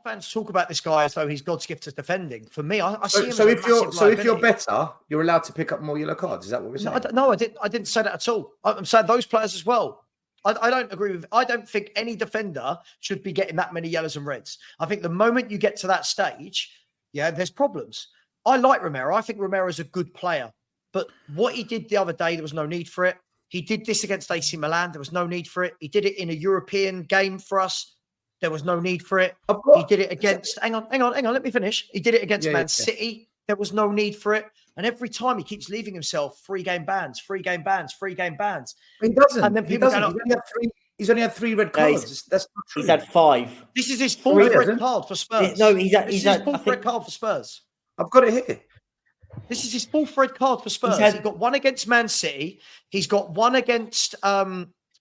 fans talk about this guy as though he's God's gift to defending. For me, I see him So as if you're better, you're allowed to pick up more yellow cards. Is that what we're saying? No, I didn't say that at all. I'm saying those players as well. I don't agree with. I don't think any defender should be getting that many yellows and reds. I think the moment you get to that stage, there's problems. I like Romero. I think Romero is a good player, but what he did the other day, there was no need for it. He did this against AC Milan. There was no need for it. He did it in a European game for us. There was no need for it. He did it against. Hang on. Let me finish. He did it against Man City. There was no need for it. And every time he keeps leaving himself 3 game bans. He doesn't. And then people he's only had 3 red cards. That's not true. He's had 5. This is his 4th red card for Spurs. He's had 4th red card for Spurs. I've got it here. This is his 4th red card for Spurs. He got 1 against Man City. He's got 1 against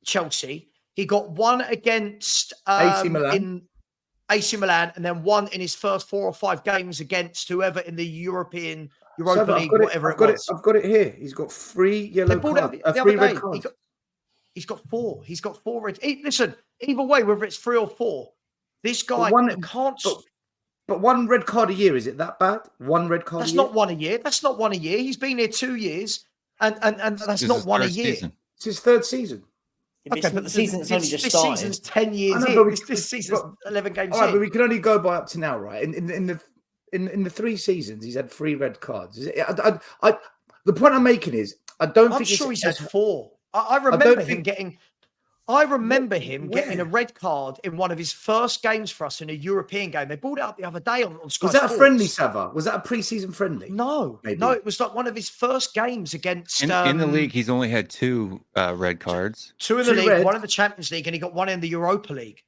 Chelsea. He got 1 against AC Milan. In AC Milan, and then 1 in his first 4 or 5 games against whoever in the Europa League, whatever it was. I've got it here. He's got 3 yellow cards. 3 red cards. He's got 4. He's got 4 red. Listen, either way, whether it's 3 or 4, this guy can't. But 1 red card a year, is it that bad? 1 red card. That's not 1 a year. That's not 1 a year. He's been here 2 years, and that's not 1 a year. It's his 3rd season. Okay, but the season's only just started. This season's 10 years in. This season's 11 games all right, in. but we can only go by up to now, right? In the 3 seasons, he's had 3 red cards. The point I'm making is, I'm sure he's had 4. I remember him getting. I remember him getting a red card in one of his first games for us in a European game. They brought it up the other day on Sky Was that Sports. a friendly, Sava? Was that a pre-season friendly? No, no, it was like one of his first games against... In the league, he's only had 2 red cards. 2 in the league, 1 in the Champions League, and he got 1 in the Europa League.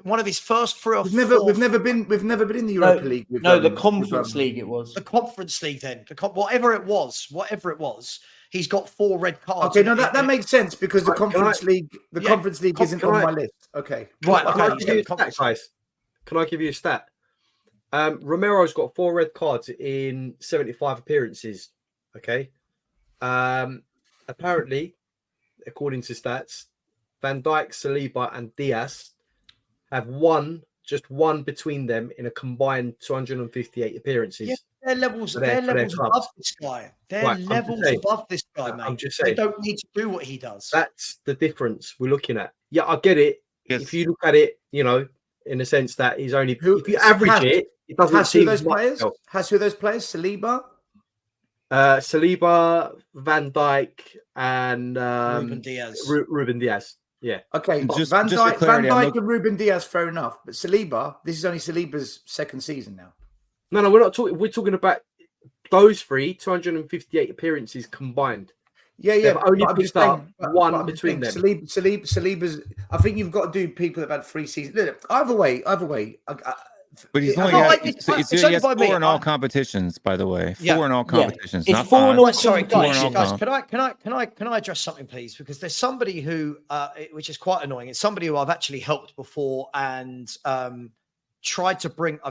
One of his first 3 or 4... We've never been in the Europa League. The Conference League it was. The Conference League then. Whatever it was. He's got 4 red cards. Okay, no, that makes sense because the Conference League isn't on my list. Okay. Right, can I give you a stat? Romero's got 4 red cards in 75 appearances. Okay. Apparently, according to stats, Van Dijk, Saliba, and Diaz have just one between them in a combined 258 appearances. Yeah. Their levels above this guy. Above this guy, mate. I'm just saying. They don't need to do what he does. That's the difference we're looking at. Yeah, I get it. Yes. If you look at it, in the sense that he's only... if you average it doesn't seem those players. Has who those players? Saliba? Saliba, Van Dijk, and Ruben Diaz. Yeah. Okay. Van Dijk and Ruben Diaz, fair enough. But Saliba, this is only Saliba's 2nd season now. No, we're not talking. We're talking about those 3, 258 appearances combined. Yeah. They've only picked up 1 between them. Saliba's. I think you've got to do people that have had 3 seasons. Look, either way. But he's only he has 4 in all competitions, by the way. 4 in all competitions. It's not 4 in all. Sorry, guys. Can I address something, please? Because there's somebody who, which is quite annoying. It's somebody who I've actually helped before and I've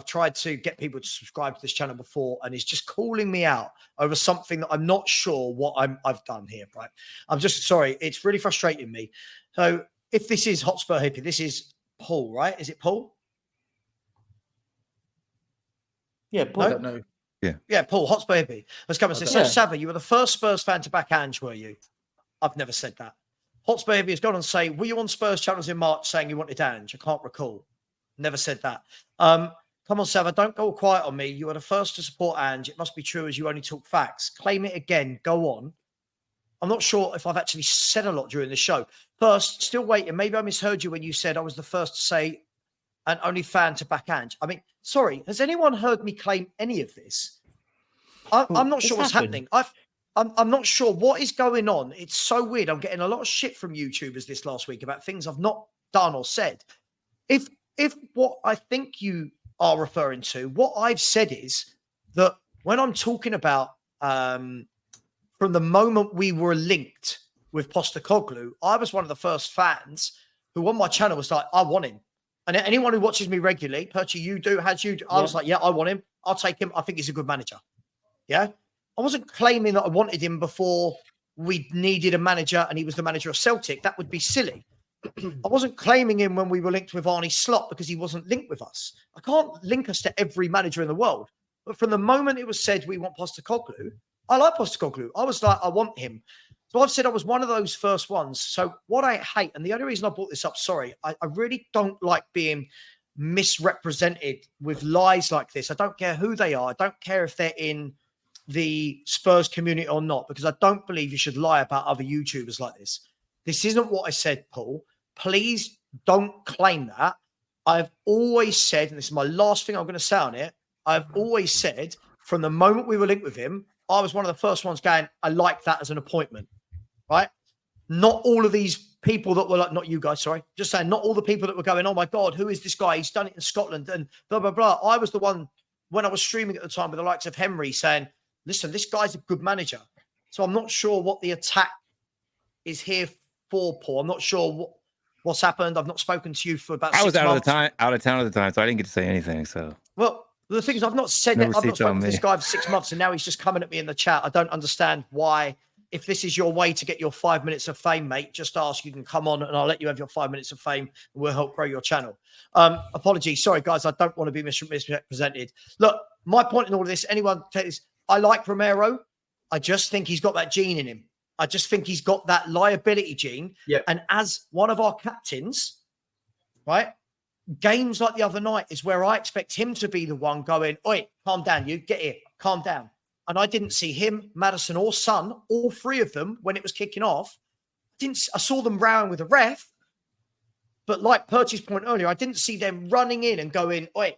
tried to get people to subscribe to this channel before, and he's just calling me out over something that I'm not sure what I've done here, right? I'm just sorry. It's really frustrating me. So if this is Hotspur Hippie, this is Paul, right? Is it Paul? Yeah, Paul. I don't know. Yeah, Paul, Hotspur Hippie. Let's come and say, so Sava, you were the first Spurs fan to back Ange, were you? I've never said that. Hotspur Hippie has gone on to say, were you on Spurs channels in March saying you wanted Ange? I can't recall. Never said that. Come on, Sava, don't go quiet on me. You were the first to support Ange. It must be true as you only talk facts. Claim it again. Go on. I'm not sure if I've actually said a lot during the show. First, still waiting. Maybe I misheard you when you said I was the first to say and only fan to back Ange. I mean, sorry, has anyone heard me claim any of this? I'm not sure what's happening. I'm not sure what is going on. It's so weird. I'm getting a lot of shit from YouTubers this last week about things I've not done or said. If what I think you are referring to, what I've said is that when I'm talking about from the moment we were linked with Postecoglou, I was one of the first fans who on my channel was like, I want him. And anyone who watches me regularly, Perchy, you do, I was like, yeah, I want him. I'll take him. I think he's a good manager. Yeah. I wasn't claiming that I wanted him before we needed a manager and he was the manager of Celtic. That would be silly. I wasn't claiming him when we were linked with Arnie Slot because he wasn't linked with us. I can't link us to every manager in the world. But from the moment it was said we want Postecoglou, I like Postecoglou. I was like, I want him. So I've said I was one of those first ones. So what I hate, and the only reason I brought this up, sorry, I really don't like being misrepresented with lies like this. I don't care who they are. I don't care if they're in the Spurs community or not, because I don't believe you should lie about other YouTubers like this. This isn't what I said, Paul. Please don't claim that. I've always said, and this is my last thing I'm going to say on it, I've always said from the moment we were linked with him, I was one of the first ones going, I like that as an appointment, right? Not all of these people that were like, not you guys, sorry, just saying, not all the people that were going, oh my God, who is this guy? He's done it in Scotland and blah, blah, blah. I was the one when I was streaming at the time with the likes of Henry saying, listen, this guy's a good manager. So I'm not sure what the attack is here for, Paul. I'm not sure what's happened. I've not spoken to you for about 6 months. I was out of town at the time, so I didn't get to say anything. So, well, the thing is, I've not said that. I've not spoken to this guy for 6 months, and now he's just coming at me in the chat. I don't understand why. If this is your way to get your 5 minutes of fame, mate, just ask. You can come on, and I'll let you have your 5 minutes of fame, and we'll help grow your channel. Apologies, sorry guys, I don't want to be misrepresented. Look, my point in all of this, anyone take this, I like Romero. I just think he's got that gene in him. I just think he's got that liability gene. Yep. And as one of our captains, right, games like the other night is where I expect him to be the one going, oi, calm down, you get here, calm down. And I didn't see him, Maddison or Son, all three of them when it was kicking off. I saw them rowing with the ref, but like Perch's point earlier, I didn't see them running in and going, oi,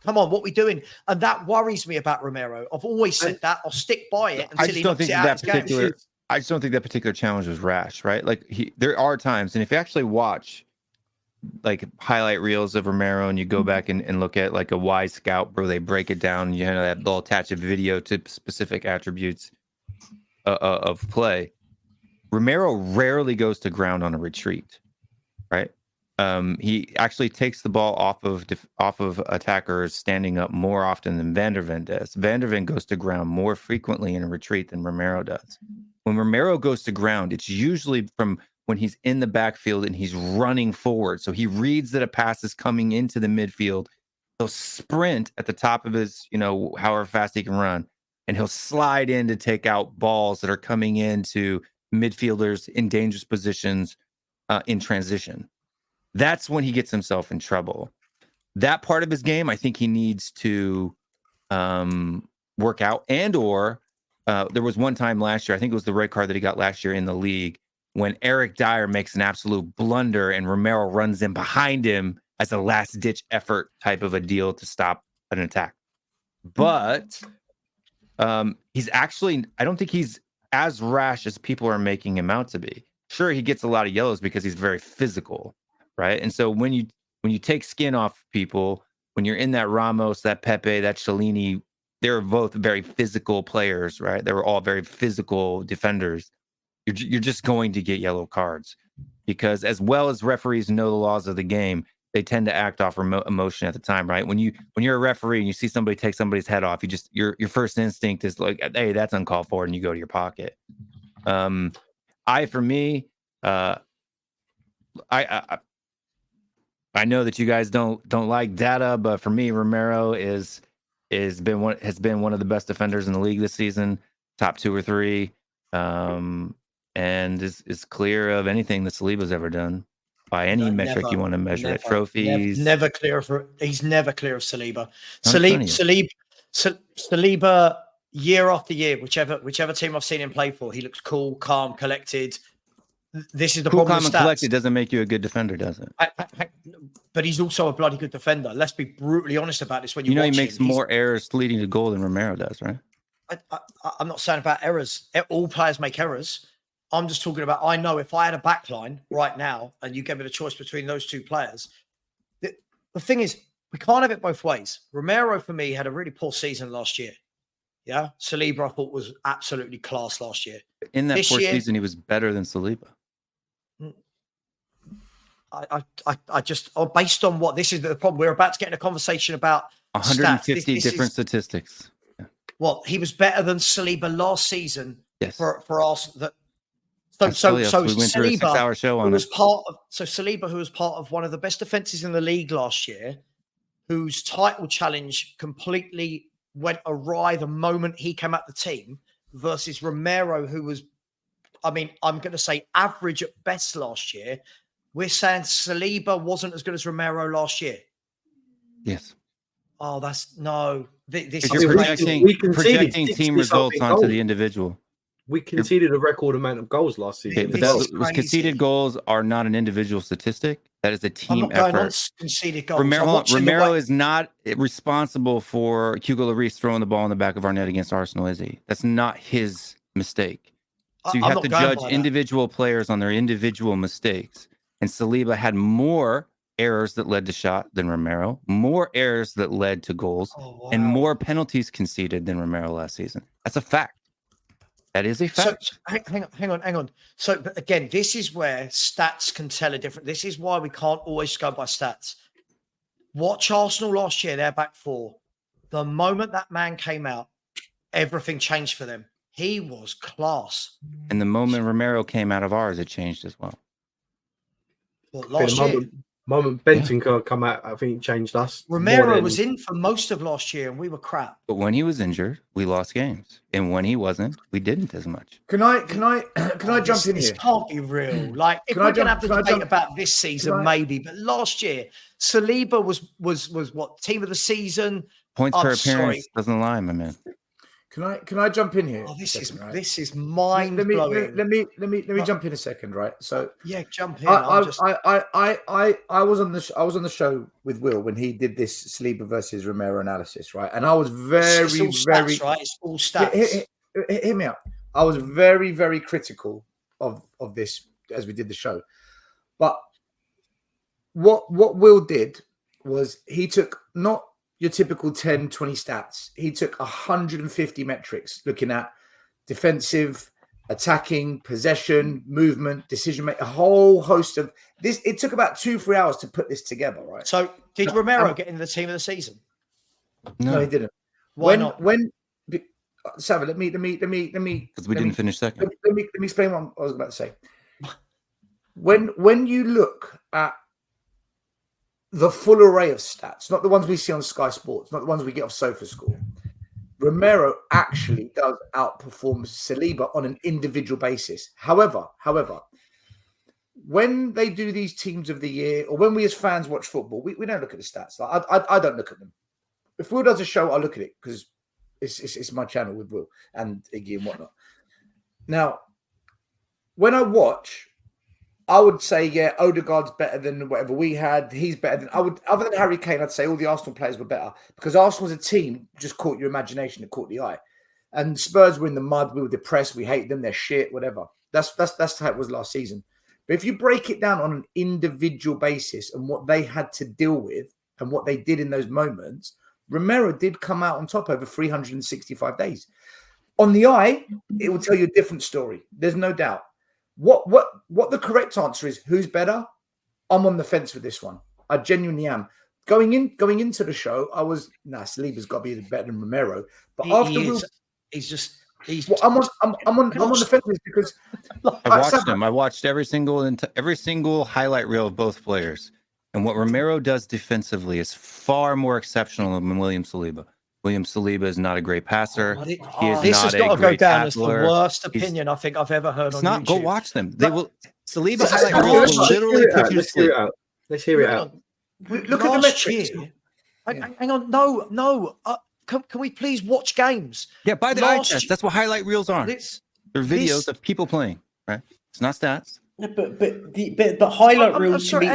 come on, what are we doing? And that worries me about Romero. I've always said that. I'll stick by it until he knocks it out of his game. I just don't think that particular challenge was rash, right? Like there are times, and if you actually watch like highlight reels of Romero and you go back and look at like a Y Scout where they break it down, you know, that they'll attach a video to specific attributes of play. Romero rarely goes to ground on a retreat, right? He actually takes the ball off of attackers standing up more often than Van der Ven does. Van der Ven goes to ground more frequently in a retreat than Romero does. When Romero goes to ground, it's usually from when he's in the backfield and he's running forward. So he reads that a pass is coming into the midfield. He'll sprint at the top of his, you know, however fast he can run, and he'll slide in to take out balls that are coming into midfielders in dangerous positions in transition. That's when he gets himself in trouble. That part of his game, I think he needs to work out. And or there was one time last year, I think it was the red card that he got last year in the league, when Eric Dyer makes an absolute blunder and Romero runs in behind him as a last-ditch effort type of a deal to stop an attack. But he's actually, I don't think he's as rash as people are making him out to be. Sure, he gets a lot of yellows because he's very physical, right? And so when you take skin off people, when you're in that Ramos, that Pepe, that Chiellini, they're both very physical players, right? They were all very physical defenders. You're just going to get yellow cards because, as well as referees know the laws of the game, they tend to act off emotion at the time, right? When you're a referee and you see somebody take somebody's head off, your first instinct is like, hey, that's uncalled for, and you go to your pocket. I know that you guys don't like data, but for me, Romero has been one of the best defenders in the league this season, top 2 or 3. And is clear of anything that Saliba's ever done by any metric you want to measure it. Trophies. Never clear of. He's never clear of Saliba. Saliba, year after year, whichever team I've seen him play for, he looks cool, calm, collected. This is the problem. Calm and collected doesn't make you a good defender, does it? But he's also a bloody good defender. Let's be brutally honest about this. When you he makes more errors leading to goal than Romero does, right? I'm not saying about errors. All players make errors. I'm just talking about, I know if I had a backline right now and you gave me the choice between those two players, the thing is, we can't have it both ways. Romero, for me, had a really poor season last year. Yeah. Saliba, I thought, was absolutely class last year. In that poor season, he was better than Saliba. I just, based on what, this is the problem. We're about to get in a conversation about 150 different statistics. Yeah. Well, he was better than Saliba last season. Yes. For us, that So we went through a Saliba, 6-hour show on who was it. Saliba, who was part of one of the best defenses in the league last year, whose title challenge completely went awry the moment he came out the team, versus Romero, who was, I mean, I'm going to say average at best last year. We're saying Saliba wasn't as good as Romero last year. Yes. Oh, that's no. This You're is projecting team results onto the individual. We conceded a record amount of goals last season. Okay, but those conceded goals are not an individual statistic. That is a team I'm not going on effort. conceded goals. Romero is not responsible for Hugo Lloris throwing the ball in the back of our net against Arsenal, is he? That's not his mistake. So you have to judge individual players on their individual mistakes. And Saliba had more errors that led to shot than Romero, more errors that led to goals, and more penalties conceded than Romero last season. That's a fact. That is a fact. So, hang on. So, but again, this is where stats can tell a different. This is why we can't always go by stats. Watch Arsenal last year, their back four. The moment that man came out, everything changed for them. He was class. And the moment Romero came out of ours, it changed as well. What, last year? Moment Bentancur come out, I think it changed us. Romero was in for most of last year, and we were crap. But when he was injured, we lost games, and when he wasn't, we didn't as much. Can I jump in here? This can't be real. Like, if we're going to have the debate about this season, maybe, but last year, Saliba was what, team of the season? Points per appearance doesn't lie, my man. Can I jump in here? Oh, this is mind blowing. Let me jump in a second, right? So yeah, jump in. I was on the show with Will when he did this Saliba versus Romero analysis, right? And I was very right. It's all stats. Hear me out. I was very critical of this as we did the show, but what Will did was he took not your typical 10, 20 stats. He took 150 metrics looking at defensive, attacking, possession, movement, decision making, a whole host of this. It took about 2-3 hours to put this together, right? So did Romero get into the team of the season? No, he didn't. Why not? Sava, let me because we didn't finish second. Let me explain what I was about to say. When you look at the full array of stats, not the ones we see on Sky Sports, not the ones we get off SofaScore, Romero actually does outperform Saliba on an individual basis. However, when they do these teams of the year, or when we as fans watch football, we don't look at the stats. Like, I don't look at them. If Will does a show, I look at it because it's my channel with Will and Iggy and whatnot. Now, when I watch, I would say, yeah, Odegaard's better than whatever we had. He's better than other than Harry Kane, I'd say all the Arsenal players were better because Arsenal as a team just caught your imagination, it caught the eye. And Spurs were in the mud. We were depressed. We hate them. They're shit, whatever. That's how it was last season. But if you break it down on an individual basis and what they had to deal with and what they did in those moments, Romero did come out on top over 365 days. On the eye, it will tell you a different story. There's no doubt. What the correct answer is, who's better? I'm on the fence with this one. I genuinely am. Going into the show, I was Saliba's got to be better than Romero. But I'm on the fence because I watched him. I watched every single highlight reel of both players, and what Romero does defensively is far more exceptional than William Saliba. William Saliba is not a great passer. This has got to go down as the worst opinion I think I've ever heard on YouTube. Go watch them. They will. Saliba highlight reels will literally put you to sleep. Let's hear it out. Look at the metrics. Hang on. No. Can we please watch games? Yeah, by the eye test. That's what highlight reels are. They're videos of people playing, right? It's not stats. Yeah, but highlight reels can be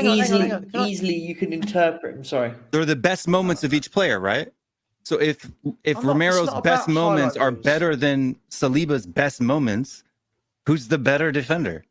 easily you can interpret. I'm sorry. They're the best moments of each player, right? So if Romero's best moments are better than Saliba's best moments, who's the better defender?